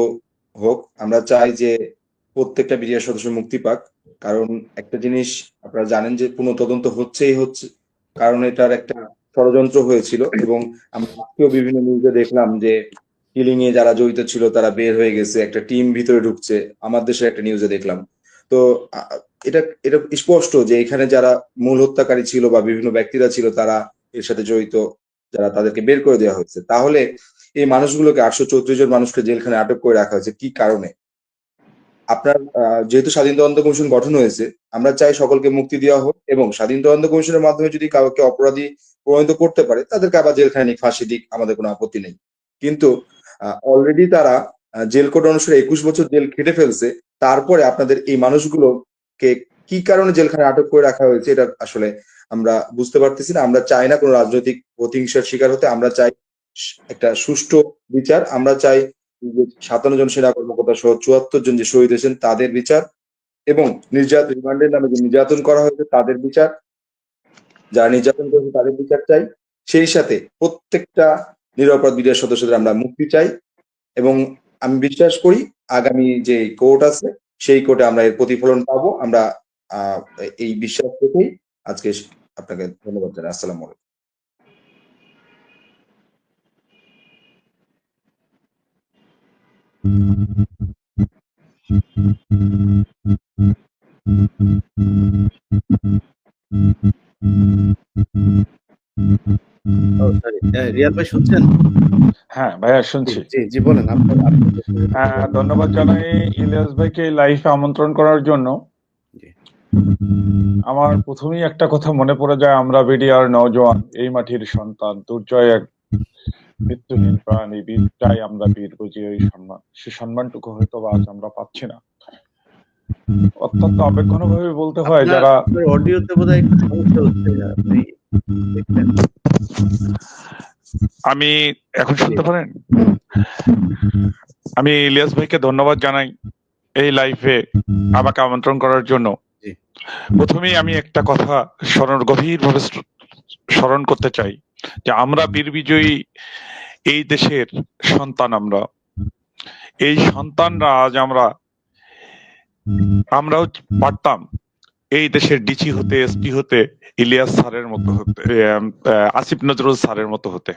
হোক। আমরা চাই যে প্রত্যেকটা বিডিআর সদস্য মুক্তি পাক। কারণ একটা জিনিস আপনারা জানেন যে পুনঃতদন্ত হচ্ছে, কারণ এটার একটা ষড়যন্ত্র হয়েছিল এবং আমরা আজকেও বিভিন্ন নিউজে দেখলাম যে কিলিং এ যারা জড়িত ছিল তারা বের হয়ে গেছে, একটা টিম ভিতরে ঢুকছে। আমার দেশের একটা নিউজে দেখলাম। তো এটা এটা স্পষ্ট যে এখানে যারা মূল হত্যাকারী ছিল বা বিভিন্ন ব্যক্তিরা ছিল তারা এর সাথে জড়িত, যারা তাদেরকে বের করে দেওয়া হয়েছে। তাহলে এই মানুষগুলোকে 834 জন মানুষকে জেলখানে আটক করে রাখা হয়েছে কি কারণে? আপনার যেহেতু স্বাধীন তদন্ত কমিশন গঠন হয়েছে, আমরা চাই সকলকে মুক্তি দেওয়া হোক এবং স্বাধীন তদন্ত কমিশনের মাধ্যমে যদি কাউকে অপরাধী প্রমাণিত করতে পারে তাদেরকে আবার জেলখানে নিয়ে ফাঁসি দিক, আমাদের কোনো আপত্তি নেই। কিন্তু অলরেডি তারা জেল কোড অনুসারে 21 বছর জেল খেটে ফেলছে। তারপরে আপনাদের এই মানুষগুলোকে কি কারণে জেলখানে আটক করে রাখা হয়েছে এটা আসলে আমরা বুঝতে পারতেছি না। আমরা চাই না কোনো রাজনৈতিক প্রতিহিংসার শিকার হতে। আমরা চাই একটা সুষ্ঠু বিচার। আমরা চাই 57 জন সেনা কর্মকর্তা সহ 74 জন যে শহীদ হয়েছেন তাদের বিচার এবং রিমান্ডের নামে যে নির্যাতন করা হয়েছে তাদের বিচার, যারা নির্যাতন করেছে তাদের বিচার চাই। সেই সাথে প্রত্যেকটা নিরপরাধ বিডিআর সদস্যদের আমরা মুক্তি চাই এবং আমি বিশ্বাস করি আগামী যে কোর্ট আছে সেই কোর্টে আমরা এর প্রতিফলন পাবো। আমরা এই বিশ্বাস থেকেই আজকে আপনাকে ধন্যবাদ জানাই। আসসালামু আলাইকুম। রিয়াদ ভাই শুনছেন? হ্যাঁ ভাইয়া, শুনছি। জি বলেন। ধন্যবাদ জানাই ইলিয়াস ভাইকে লাইভে আমন্ত্রণ করার জন্য। আমার প্রথমেই একটা কথা মনে পড়ে যায়, আমরা বিডিআর নওজোয়ান, এই মাটির সন্তান, দুর্জয় এক মৃত্যুহীন প্রাণী, বীর চাই আমরা, বীর বুঝি ওই সম্মান। সে সম্মানটুকু হয়তো আজ আমরা পাচ্ছি না। অত্যন্ত আবেগঘনভাবে বলতে হয়, যারা অডিওতে বোধহয় একটু সমস্যা হচ্ছে, আপনি দেখবেন। আমি এখন শুনতে পারেন? আমি ইলিয়াস ভাইকে ধন্যবাদ জানাই এই লাইভে আমাকে আমন্ত্রণ করার জন্য। প্রথমেই আমি একটা কথা গভীরভাবে স্মরণ করতে চাই যে আমরা বীর বিজয়ী এই দেশের সন্তান। আমরা এই সন্তানরা আজ আমরাও পারতাম এই দেশের ডিসি হতে, এসপি হতে, ইলিয়াস স্যারের মতো হতে, আসিফ নজরুল স্যারের মতো হতে।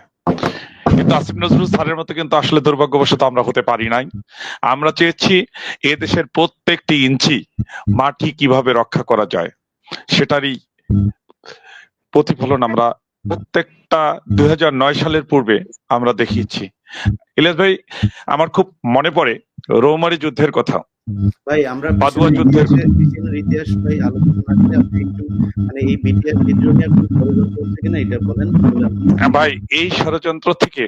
কিন্তু আসিফ নজরুল স্যারের মতো কিন্তু আসলে দুর্ভাগ্যবশত আমরা হতে পারি নাই। আমরা চেয়েছি এ দেশের প্রত্যেকটি ইঞ্চি মাটি কিভাবে রক্ষা করা যায় সেটারই প্রতিফলন আমরা প্রত্যেকটা 2009 সালের পূর্বে আমরা দেখিয়েছি। ইলিয়াস ভাই, আমার খুব মনে পড়ে রৌমারী যুদ্ধের কথা। ভাই, আমরা পাদুয়া যুদ্ধের ইতিহাস ভাই আলোচনা করতে, আপনি একটু মানে এই বিডিআর বিদ্রোহ নিয়ে কোনো ষড়যন্ত্র হচ্ছে কিনা এটা বলেন। ভাই, এই ষড়যন্ত্র থেকে,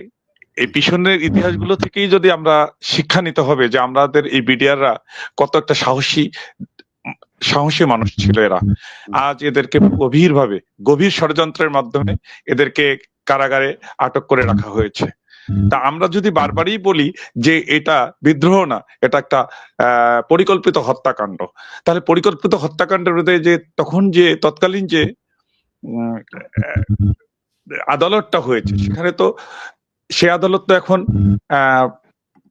এই পিছনের ইতিহাসগুলো থেকেই যদি আমরা শিক্ষা নিতে হবে যে আমাদের এই বিডিআররা কত একটা সাহসী মানুষ ছিল এরা। আজ এদেরকে গভীর ষড়যন্ত্রের মাধ্যমে এদেরকে কারাগারে আটক করে রাখা হয়েছে। তা আমরা যদি বারবারই বলি যে এটা বিদ্রোহ না, এটা একটা পরিকল্পিত হত্যাকাণ্ড, তাহলে পরিকল্পিত হত্যাকাণ্ডের যে তৎকালীন যে আদালতটা হয়েছে, সেখানে তো সে আদালত তো এখন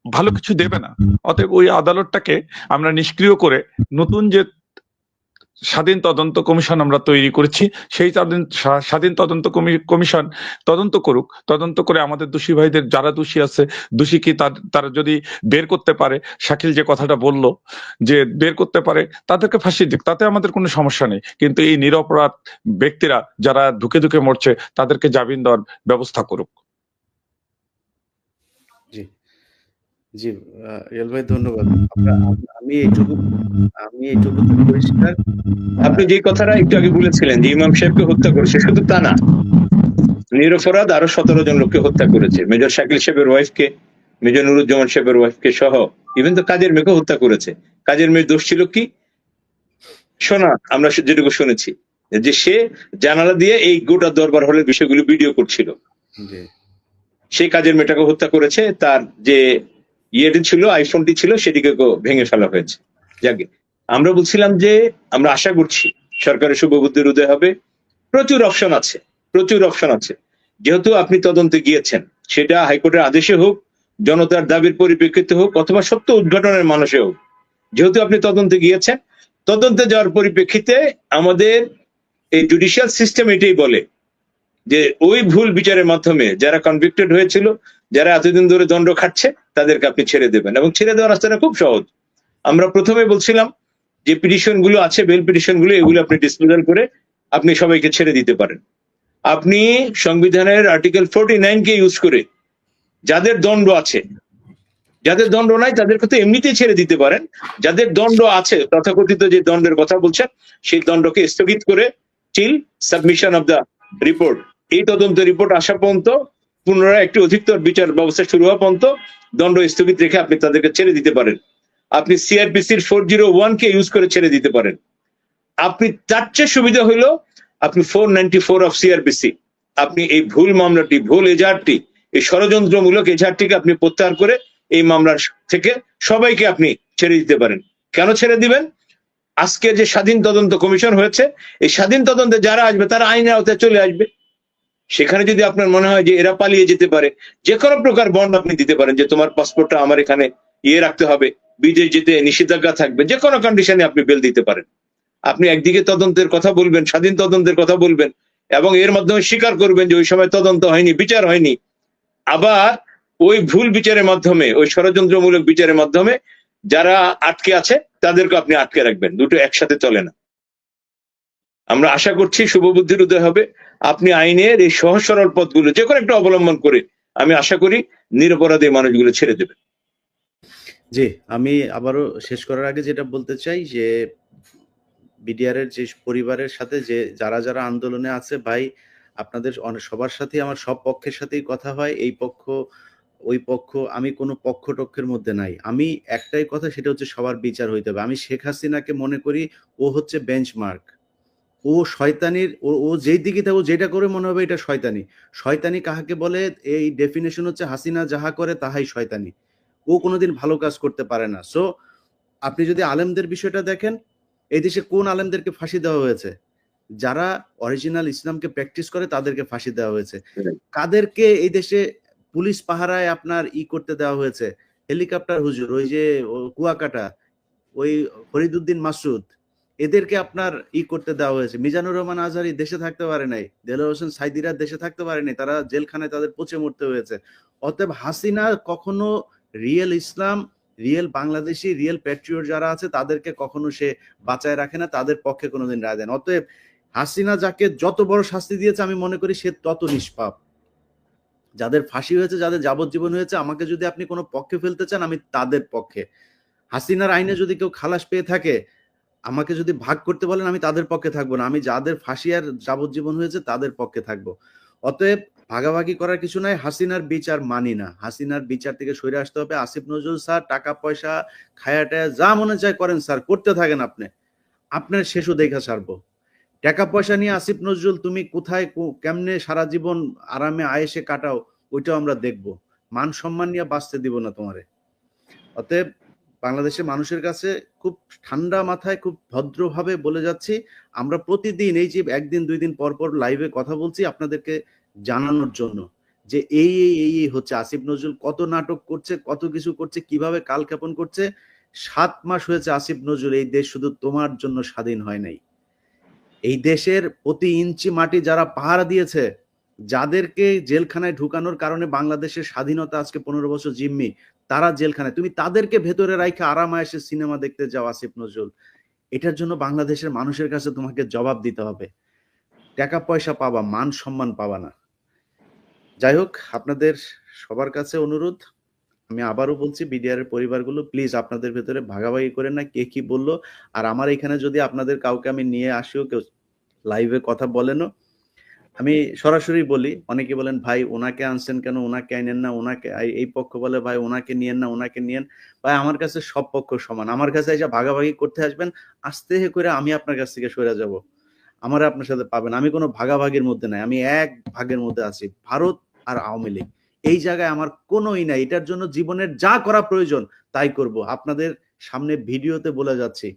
ভালো কিছু দেবে না। অতএব ওই আদালতটাকে আমরা নিষ্ক্রিয় করে নতুন যে স্বাধীন তদন্ত কমিশন আমরা তৈরি করেছি। সেই স্বাধীন তদন্ত কমিশন তদন্ত করুক, তদন্ত করে আমাদের দোষী ভাইদের, যারা দোষী আছে, দোষী কি তারা যদি বের করতে পারে, শাকিল যে কথাটা বলল যে বের করতে পারে, তাদেরকে ফাঁসি দিক, তাতে আমাদের কোনো সমস্যা নেই। কিন্তু এই নিরপরাধ ব্যক্তিরা যারা ধুকে ধুকে মরছে, তাদেরকে জামিন দেওয়ার ব্যবস্থা করুক। জি, জি, রিয়াল ভাই ধন্যবাদ। আমি এইটুকু পরিষ্কার। আপনি যে কথাটা একটু আগে বলেছিলেন যে ইমাম সাহেবকে হত্যা করেছে, শুধু তা না, নিরপরাধ আরো 17 জন লোককে হত্যা করেছে। মেজর শাকিল সাহেবের ওয়াইফকে, মেজর নুরুজ্জামান সাহেবের ওয়াইফকে সহ, ইভেন তো কাজের মেয়েকে হত্যা করেছে। কাজের মেয়ের দোষ ছিল কি? শোনা, আমরা যেটুকু শুনেছি যে সে জানালা দিয়ে এই গোটা দরবার হলের বিষয়গুলো ভিডিও করছিল। জি, সেই কাজের মেয়েটাকে হত্যা করেছে, তার যে ইয়েটি ছিল, আইফোনটি ছিল, সেটিকে ভেঙে ফেলা হয়েছে। যাকে আমরা বলছিলাম যে আমরা আশা করছি সরকারের শুভবুদ্ধির উদয় হবে। প্রচুর অপশন আছে, প্রচুর অপশন আছে। যেহেতু আপনি তদন্তে গিয়েছেন, সেটা হাইকোর্টের আদেশে হোক, জনতার দাবির পরিপ্রেক্ষিতে হোক, অথবা সত্য উদ্ঘাটনের মানুষে হোক, যেহেতু আপনি তদন্তে গিয়েছেন, তদন্তে যাওয়ার পরিপ্রেক্ষিতে আমাদের এই জুডিশিয়াল সিস্টেম এটাই বলে যে ওই ভুল বিচারের মাধ্যমে যারা কনভিক্টেড হয়েছিল, যারা এতদিন ধরে দণ্ড খাচ্ছে, তাদেরকে আপনি ছেড়ে দেবেন। এবং ছেড়ে দেওয়ার রাস্তাটা খুব সহজ। আমরা প্রথমে বলছিলাম যে পিটিশন গুলো আছে, বেল পিটিশন গুলো, এগুলো আপনি ডিসপোজাল করে আপনি সবাইকে ছেড়ে দিতে পারেন। আপনি সংবিধানের আর্টিকেল 49 কে ইউজ করে যাদের দণ্ড আছে, যাদের দণ্ড নাই তাদেরকে তো এমনিতেই ছেড়ে দিতে পারেন। যাদের দণ্ড আছে, তথাকথিত যে দণ্ডের কথা বলছেন, সেই দণ্ডকে স্থগিত করে till submission of the report, এই তদন্ত রিপোর্ট আসা পর্যন্ত, পুনরায় একটি অধিকতর বিচার ব্যবস্থা শুরু হওয়া পর্যন্ত দণ্ড স্থগিত রেখে আপনি তাদেরকে ছেড়ে দিতে পারেন। আপনি সিআরপিসির 401 কে ইউজ করে ছেড়ে দিতে পারেন। আপনি তার চেয়ে সুবিধা হইল আপনি 494 অফ সিআরপিসি, আপনি এই ভুল মামলাটি, ভুল এজাহারটি, এই ষড়যন্ত্রমূলক এজাহারটিকে আপনি প্রত্যাহার করে এই মামলার থেকে সবাইকে আপনি ছেড়ে দিতে পারেন। কেন ছেড়ে দিবেন? আজকে যে স্বাধীন তদন্ত কমিশন হয়েছে, এই স্বাধীন তদন্তে যারা আসবে তারা আইনের আওতায় চলে আসবে। সেখানে যদি আপনার মনে হয় যে এরা পালিয়ে যেতে পারে, যে কোনো প্রকার বন্ড আপনি দিতে পারেন যে তোমার পাসপোর্টটা আমার এখানে রাখতে হবে, বিদেশ যেতে নিষেধাজ্ঞা থাকবে, যে কোনো কন্ডিশনে আপনি বেল দিতে পারেন। আপনি একদিকে তদন্তের কথা বলবেন, স্বাধীন তদন্তের কথা বলবেন, এবং এর মাধ্যমে স্বীকার করবেন যে ওই সময় তদন্ত হয়নি, বিচার হয়নি। আবার ওই ভুল বিচারের মাধ্যমে, ওই ষড়যন্ত্রমূলক বিচারের মাধ্যমে যারা আটকে আছে তাদেরকে আপনি আটকে রাখবেন। দুটো একসাথে চলে না। আমরা আশা করছি শুভবুদ্ধির উদয় হবে। আপনি আইনের এই সহজ সরল পথগুলো যে কোনো একটা অবলম্বন করে আমি আশা করি নিরপরাধী মানুষগুলো ছেড়ে দেবেন। জি, আমি আবারও শেষ করার আগে যেটা বলতে চাই যে বিডিআর এর যে পরিবারের সাথে যে যারা আন্দোলনে আছে, ভাই আপনাদের সবার সাথেই আমার সব পক্ষের সাথেই কথা হয়। এই পক্ষ ওই পক্ষ, আমি কোনো পক্ষ টক্ষের মধ্যে নাই। আমি একটাই কথা, সেটা হচ্ছে সবার বিচার হইতে হবে। আমি শেখ হাসিনাকে মনে করি ও হচ্ছে বেঞ্চমার্ক। ও শয়তানির, ও যেই দিকে থাকো, যেটা করে মনে হবে এটা শয়তানি। শয়তানি কাহাকে বলে? এই ডেফিনেশন হচ্ছে হাসিনা যাহা করে তাহাই শয়তানি। ও কোনোদিন ভালো কাজ করতে পারে না। সো আপনি যদি আলেমদের বিষয়টা দেখেন, এই দেশে কোন আলেমদেরকে ফাঁসি দেওয়া হয়েছে? যারা অরিজিনাল ইসলামকে প্র্যাকটিস করে তাদেরকে ফাঁসি দেওয়া হয়েছে। কাদেরকে এই দেশে পুলিশ পাহারায় আপনার করতে দেওয়া হয়েছে? হেলিকপ্টার হুজুর, ওই যে কুয়াকাটা, ওই ফরিদউদ্দিন মাসুদ, এদেরকে আপনার করতে দেওয়া হয়েছে। মিজানুর রহমান আজহারি দেশে থাকতে পারে নাই, দেলোয়ার হোসেন সাইদিরা দেশে থাকতে পারেনি, তারা জেলখানায় তাদের পচে মরতে হয়েছে। অতএব হাসিনা কখনো রিয়েল ইসলাম, রিয়েল বাংলাদেশি, রিয়েল প্যাট্রিয়ট যারা আছে তাদেরকে কখনো সে বাঁচায় রাখে না, তাদের পক্ষে কোনোদিন রায় দেন। অতএব হাসিনা যাকে যত বড় শাস্তি দিয়েছে আমি মনে করি সে তত নিষ্পাপ। যাদের ফাঁসি হয়েছে, যাদের যাবজ্জীবন হয়েছে, আমাকে যদি আপনি কোনো পক্ষে ফেলতে চান, আমি তাদের পক্ষে। হাসিনার আইনে যদি কেউ খালাস পেয়ে থাকে, আমাকে যদি ভাগ করতে বলেন, আমি তাদের পক্ষে থাকবো না। আমি যাদের ফাঁসি আর যাবজ্জীবন হয়েছে তাদের পক্ষে থাকবো। অতএব ভাগাভাগি করার কিছু নাই। হাসিনার বিচার মানি না। হাসিনার বিচার থেকে সরে আসতে হবে। আসিফ নজরুল স্যার টাকা পয়সা খায়াটায় যা মনে চায় করেন স্যার, করতে থাকেন। আপনার শেষও দেখা ছাড়বো। টাকা পয়সা নিয়ে আসিফ নজরুল তুমি কোথায় কেমনে সারা জীবন আরামে আয়েসে কাটাও, ওইটাও আমরা দেখবো। মান সম্মান নিয়ে বাঁচতে দিব না তোমারে। অতএব বাংলাদেশের মানুষের কাছে খুব ঠান্ডা মাথায়, খুব ভদ্রভাবে বলে যাচ্ছি, আমরা প্রতিদিন এই যে একদিন দুই দিন পর পর লাইভে কথা বলছি আপনাদেরকে জানানোর জন্য যে এই হচ্ছে আসিফ নজরুল কত নাটক করছে, কত কিছু করছে, কিভাবে কালক্ষেপণ করছে। 7 মাস হয়েছে আসিফ নজরুল, এই দেশ শুধু তোমার জন্য স্বাধীন হয় নাই। এই দেশের প্রতি ইঞ্চি মাটি যারা পাহারা দিয়েছে, যাদেরকে জেলখানায় ঢুকানোর কারণে বাংলাদেশের স্বাধীনতা আজকে 15 বছর জিম্মি, তারা জেলখানায়, তুমি তাদেরকে ভেতরে রাইখা আরামে এসে সিনেমা দেখতে যাও আসিফ নজরুল। এটার জন্য বাংলাদেশের মানুষের কাছে তোমাকে জবাব দিতে হবে। টাকা পয়সা পাবা, মান সম্মান পাবা না। যাই হোক, আপনাদের সবার কাছে অনুরোধ, আমি আবারও বলছি, বিডিআর এর পরিবারগুলো প্লিজ আপনাদের ভেতরে ভাগাভাগি করেন না কে কি বললো। আর আমার এখানে যদি আপনাদের কাউকে আমি নিয়ে আসিও, কেউ লাইভে কথা বলেনও, আমি সরাসরি বলি, অনেকে বলেন ভাই ওনাকে আনছেন কেন, ওনাকে আইনেন না, ওনাকে এই পক্ষ বলে ভাই ওনাকে নিয়েন না, ওনাকে নিয়েন। ভাই আমার কাছে সব পক্ষ সমান, আমার কাছে এসে ভাগাভাগি করতে আসবেন, আস্তে করে আমি আপনার কাছ থেকে সরে যাব, আমার আপনার সাথে পাবেন। আমি কোনো ভাগাভাগির মধ্যে নাই, আমি এক ভাগের মধ্যে আছি, ভারত আর আওয়ামী লীগ। এই জায়গায় আমার কোনোই নাই, এটার জন্য জীবনের যা করা প্রয়োজন তাই করব। আপনাদের সামনে ভিডিওতে বলে যাচ্ছি,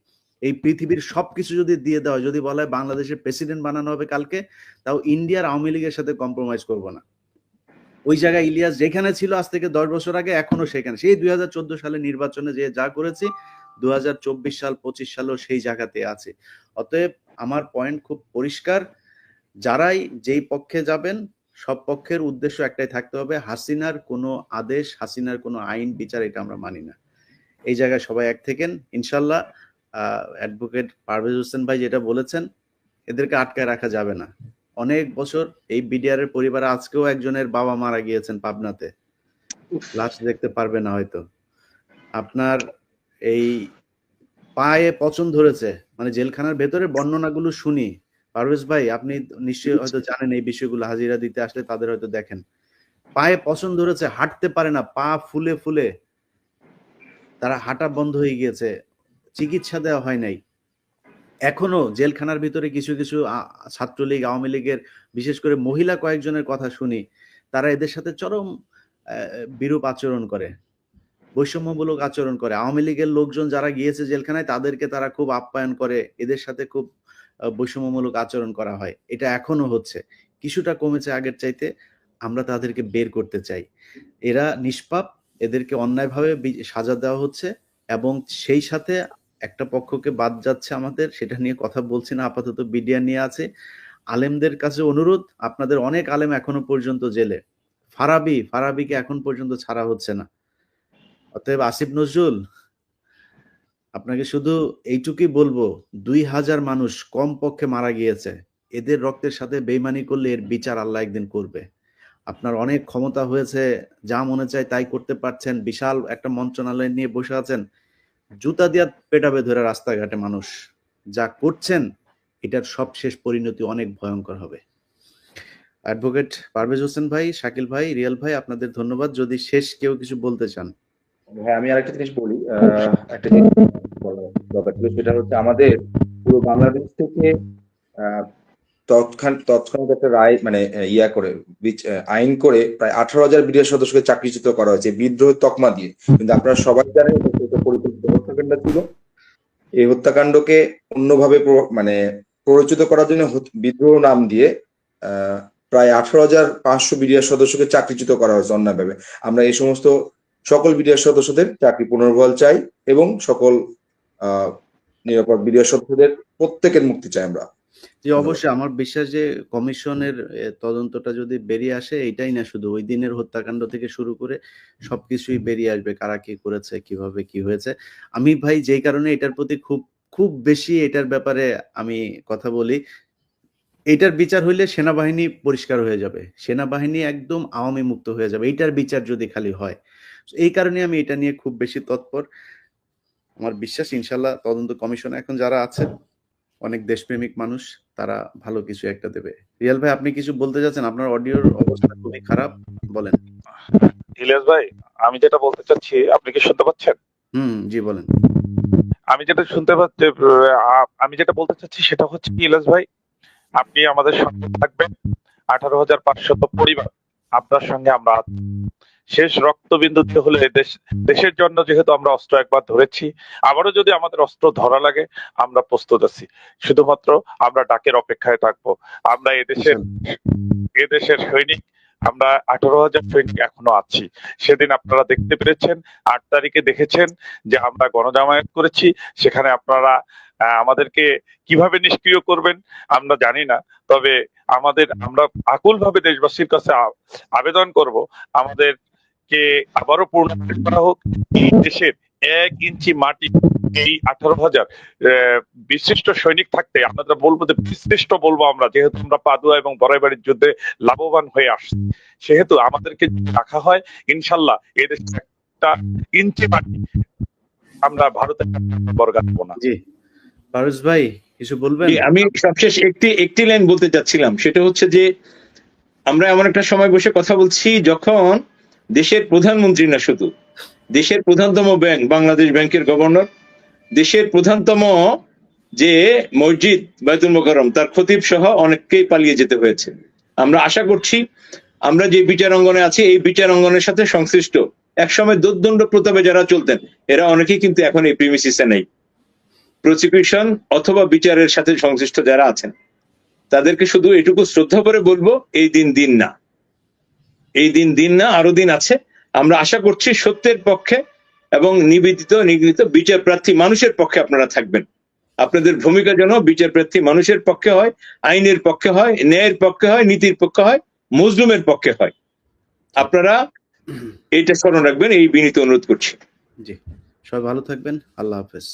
এই পৃথিবীর সবকিছু যদি দিয়ে দেওয়া হয়, যদি বলা হয় বাংলাদেশের প্রেসিডেন্ট বানানো হবে কালকে, তাও ইন্ডিয়ার আওয়ামী লীগের সাথে কম্প্রোমাইজ করব না। ওই জায়গায় ইলিয়াস যেখানে ছিল আজ থেকে 10 বছর আগে, এখনো সেখানে, সেই 2014 সালে নির্বাচনে যে যা করেছি 2024 সাল 25 সালেও সেই জায়গাতে আছে। অতএব আমার পয়েন্ট খুব পরিষ্কার, যারাই যেই পক্ষে যাবেন সব পক্ষের উদ্দেশ্য একটাই থাকতে হবে, হাসিনার কোনো আদেশ, হাসিনার কোনো আইন বিচার এটা আমরা মানি না। এই জায়গায় সবাই এক থেকেন ইনশাল্লাহ। অ্যাডভোকেট পারভেজ হোসেন ভাই যেটা বলেছেন, এদেরকে আটকায় রাখা যাবে না। অনেক বছর এই বিডিআর এর পরিবারে, আজকেও একজনের বাবা মারা গিয়েছেন পাবনাতে, লাশ দেখতে পারবে না হয়তো। আপনার এই পায়ে পচন ধরেছে, মানে জেলখানার ভেতরে বর্ণনাগুলো শুনি, পারভেজ ভাই আপনি নিশ্চয়ই হয়তো জানেন এই বিষয়গুলো, হাজিরা দিতে আসলে তাদের হয়তো দেখেন, পায়ে পচন ধরেছে, হাঁটতে পারে না, পা ফুলে ফুলে তারা হাঁটা বন্ধ হয়ে গিয়েছে, চিকিৎসা দেওয়া হয় নাই। এখনো জেলখানার ভিতরে কিছু কিছু ছাত্রলীগ, আওয়ামী লীগের, বিশেষ করে মহিলা কয়েকজনের কথা শুনি, তারা এদের সাথে চরম বিরূপ আচরণ করে, বৈষম্যমূলক আচরণ করে। আওয়ামী লীগের লোকজন যারা গিয়েছে জেলখানায় তাদেরকে তারা খুব আপ্যায়ন করে, এদের সাথে খুব বৈষম্যমূলক আচরণ করা হয়। এটা এখনো হচ্ছে, কিছুটা কমেছে আগের চাইতে, আমরা তাদেরকে বের করতে চাই। এরা নিষ্পাপ, এদেরকে অন্যায়ভাবে সাজা দেওয়া হচ্ছে, এবং সেই সাথে একটা পক্ষকে বাদ যাচ্ছে আমাদের, সেটা নিয়ে কথা বলছি না, আপাতত বিডিআর নিয়ে আছে। আলেমদের কাছে অনুরোধ, আপনাদের অনেক আলেম এখনো পর্যন্ত জেলে, ফারাবিকে এখন পর্যন্ত ছাড়া হচ্ছে না। অতএব আসিফ নজরুল, আপনাকে শুধু এইটুকুই বলবো, 2000 মানুষ কম পক্ষে মারা গিয়েছে, এদের রক্তের সাথে বেইমানি করলে এর বিচার আল্লাহ একদিন করবে। আপনার অনেক ক্ষমতা হয়েছে, যা মনে চায় তাই করতে পারছেন, বিশাল একটা মন্ত্রণালয় নিয়ে বসে আছেন, জুতা দিয়া পেটাবে ধরে রাস্তাঘাটে মানুষ, যা করছেন এটার সব শেষ পরিণতি অনেক ভয়ঙ্কর হবে। অ্যাডভোকেট পারভেজ হোসেন ভাই, শাকিল ভাই, রিয়াল ভাই, আপনাদের ধন্যবাদ। যদি শেষ কেউ কিছু বলতে চান। হ্যাঁ, আমি আরেকটা জিনিস বলি, একটা জিনিস বলার দরকার ছিল, সেটা হচ্ছে আমাদের পুরো বাংলাদেশ থেকে তৎক্ষণাৎ একটা রায়, মানে আইন করে প্রায় 18,000 বিডিআর সদস্যকে চাকরিচ্যুত করা হয়েছে বিদ্রোহের তকমা দিয়ে। কিন্তু আপনারা সবাই জানেন এটা পরিকল্পিত হত্যাকাণ্ড ছিল। এই হত্যাকাণ্ডকে অন্যভাবে মানে প্ররোচিত করার জন্য বিদ্রোহ নাম দিয়ে প্রায় 18,500 বিডিআর সদস্যকে চাকরিচ্যুত করা হয়েছে অন্যায়ভাবে। আমরা এই সমস্ত সকল বিডিআর সদস্যদের চাকরি পুনর্বহাল চাই, এবং সকল নিরাপদ বিডিআর সদস্যদের প্রত্যেকের মুক্তি চাই আমরা। জি অবশ্যই, আমার বিশ্বাস যে কমিশনের তদন্তটা যদি বেরিয়ে আসে, এটাই না শুধু ওই দিনের হত্যাকাণ্ড থেকে শুরু করে সবকিছুই বেরিয়ে আসবে, কারা কি করেছে, কিভাবে কি হয়েছে। আমি ভাই যেই কারণে এটার প্রতি খুব বেশি এটার ব্যাপারে আমি কথা বলি, এটার বিচার হইলে সেনাবাহিনী পরিষ্কার হয়ে যাবে, সেনাবাহিনী একদম আওয়ামী মুক্ত হয়ে যাবে, এইটার বিচার যদি খালি হয়। এই কারণে আমি এটা নিয়ে খুব বেশি তৎপর। আমার বিশ্বাস ইনশাল্লাহ তদন্ত কমিশনে এখন যারা আছে অনেক দেশপ্রেমিক মানুষ, তারা ভালো কিছু একটা দেবে। রিয়াল ভাই, আপনি কিছু বলতে যাচ্ছেন? আপনার অডিওর অবস্থা খুবই খারাপ, বলেন। ইলিয়াস ভাই, আমি যেটা বলতে চাচ্ছি, আপনি কি শুনতে পাচ্ছেন? জি বলেন। আমি যেটা শুনতে পাচ্ছি, আমি যেটা বলতে চাচ্ছি সেটা হচ্ছে কি, ইলিয়াস ভাই, আপনি আমাদের সঙ্গে থাকবেন। 18,500 পরিবার আপনার সঙ্গে আমরা শেষ রক্তবিন্দুতে হলে দেশের জন্য যেহেতু আমরা অস্ত্র একবার ধরেছি, আবারও যদি আমাদের অস্ত্র ধরা লাগে আমরা প্রস্তুত আছি। শুধুমাত্র আমরা ডাকের অপেক্ষায় থাকবো। আমরা এদেশের সৈনিক, আমরা 18,000 সৈনিক এখনো আছি। সেদিন আপনারা দেখতে পেরেছেন, 8 তারিখে দেখেছেন যে আমরা গণজামায়াত করেছি, সেখানে আপনারা আমাদেরকে কিভাবে নিষ্ক্রিয় করবেন আমরা জানি না, তবে আমরা আকুলভাবে দেশবাসীর কাছে আবেদন করব আমাদেরকে আবারও পুনর্গঠন করা হোক। এই দেশের 1 ইঞ্চি মাটি এই 18,000 বিশিষ্ট সৈনিক থাকতে আমরা বলবো যে বিশিষ্ট বলবো আমরা, যেহেতু আমরা পাদুয়া এবং বড়াইবাড়ির যুদ্ধে লাভবান হয়ে আসছি, সেহেতু আমাদেরকে রাখা হয় ইনশাল্লাহ এদেশে 1 ইঞ্চি মাটি আমরা ভারতের বর্গাবো না। জি পারস ভাই কিছু বলবেন? আমি সবশেষ একটি লাইন বলতে চাচ্ছিলাম, সেটা হচ্ছে যে আমরা এমন একটা সময় বসে কথা বলছি যখন দেশের প্রধানমন্ত্রী না, শুধু দেশের প্রধানতম ব্যাংক বাংলাদেশ ব্যাংকের গভর্নর, দেশের প্রধানতম যে মসজিদ বাইতুল মোকাররম তার খতিব সহ অনেককেই পালিয়ে যেতে হয়েছে। আমরা আশা করছি আমরা যে বিচার অঙ্গনে আছি এই বিচার অঙ্গনের সাথে সংশ্লিষ্ট একসময় দোর্দণ্ড প্রতাপে যারা চলতেন এরা অনেকেই কিন্তু এখন এই প্রিমিসিসে নেই। প্রসিকিউশন অথবা বিচারের সাথে সংশ্লিষ্ট যারা আছেন তাদেরকে শুধু এটুকু শ্রদ্ধা করে বলবো, এই দিন না, এই দিন না, আরো দিন আছে। আমরা আশা করছি সত্যের পক্ষে এবং নিগৃহীত বিচার প্রার্থী মানুষের পক্ষে আপনারা থাকবেন। আপনাদের ভূমিকা যেন বিচার প্রার্থী মানুষের পক্ষে হয়, আইনের পক্ষে হয়, ন্যায়ের পক্ষে হয়, নীতির পক্ষে হয়, মজলুমের পক্ষে হয়। আপনারা এইটা স্মরণ রাখবেন, এই বিনীত অনুরোধ করছি। জি, সবাই ভালো থাকবেন। আল্লাহ হাফেজ।